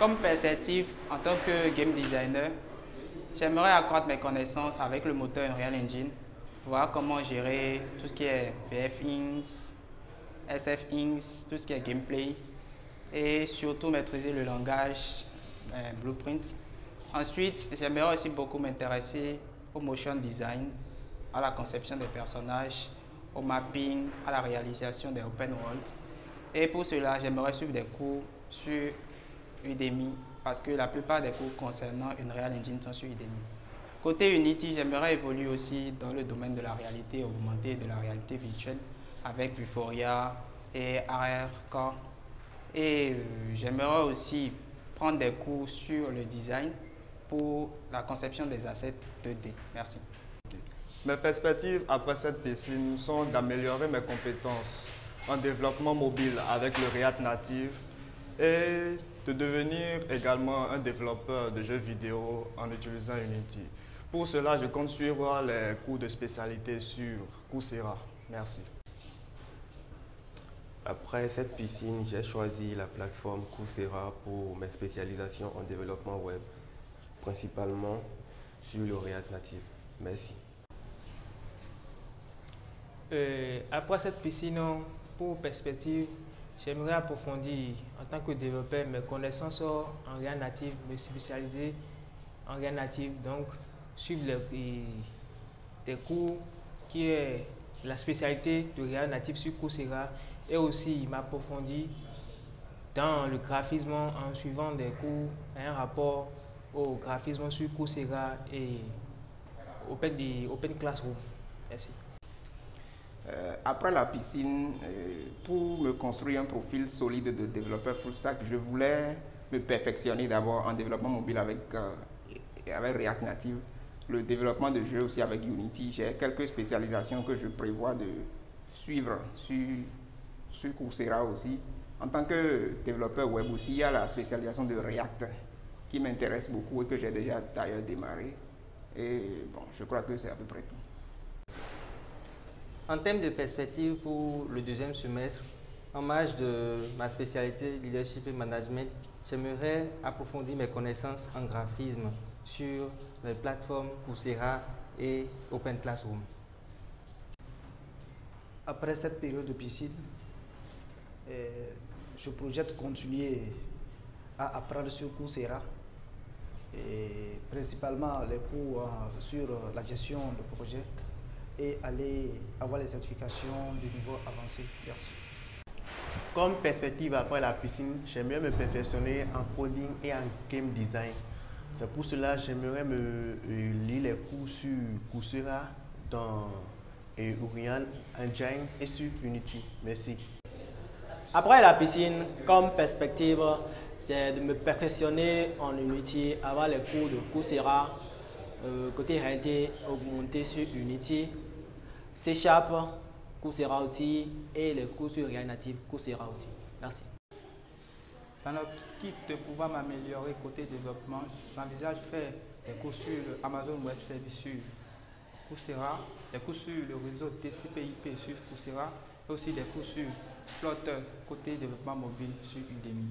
Comme perspective, en tant que game designer, j'aimerais accroître mes connaissances avec le moteur Unreal Engine, voir comment gérer tout ce qui est VFX, SFX, tout ce qui est gameplay, et surtout maîtriser le langage Blueprint. Ensuite, j'aimerais aussi beaucoup m'intéresser au motion design, à la conception des personnages, au mapping, à la réalisation des open world. Et pour cela, j'aimerais suivre des cours sur Udemy parce que la plupart des cours concernant Unreal Engine sont sur Udemy. Côté Unity, j'aimerais évoluer aussi dans le domaine de la réalité augmentée et de la réalité virtuelle avec Vuforia et ARCore. Et j'aimerais aussi prendre des cours sur le design pour la conception des assets 2D. Merci. Mes perspectives après cette piscine sont d'améliorer mes compétences en développement mobile avec le React Native et de devenir également un développeur de jeux vidéo en utilisant Unity. Pour cela, je compte suivre les cours de spécialité sur Coursera. Merci. Après cette piscine, j'ai choisi la plateforme Coursera pour mes spécialisations en développement web, principalement sur le React Native. Merci. Après cette piscine, pour perspective, j'aimerais approfondir en tant que développeur mes connaissances en React Native, me spécialiser en React Native, donc suivre des cours qui est la spécialité de React Native sur Coursera et aussi m'approfondir dans le graphisme en suivant des cours et un rapport au graphisme sur Coursera et Open Classroom. Merci. Après la piscine, pour me construire un profil solide de développeur full stack, je voulais me perfectionner d'abord en développement mobile avec React Native, le développement de jeux aussi avec Unity. J'ai quelques spécialisations que je prévois de suivre sur Coursera aussi. En tant que développeur web aussi, il y a la spécialisation de React qui m'intéresse beaucoup et que j'ai déjà d'ailleurs démarré. Et bon, je crois que c'est à peu près tout. En termes de perspective pour le deuxième semestre, en marge de ma spécialité leadership et management, j'aimerais approfondir mes connaissances en graphisme sur les plateformes Coursera et Open Classroom. Après cette période de piscine, je projette continuer à apprendre sur Coursera, et principalement les cours sur la gestion de projet et aller avoir les certifications de niveau avancé. Merci. Comme perspective après la piscine, j'aimerais me perfectionner en coding et en game design. C'est pour cela que j'aimerais me lire les cours sur Coursera, dans Unreal Engine et sur Unity. Merci. Après la piscine, comme perspective, c'est de me perfectionner en Unity, avoir les cours de Coursera, côté réalité augmentée sur Unity, C#, Coursera aussi, et les cours sur React Native, Coursera aussi. Merci. Dans l'optique de pouvoir m'améliorer côté développement, j'envisage faire des cours sur Amazon Web Services sur Coursera, des cours sur le réseau TCP/IP sur Coursera, et aussi des cours sur Flutter côté développement mobile sur Udemy.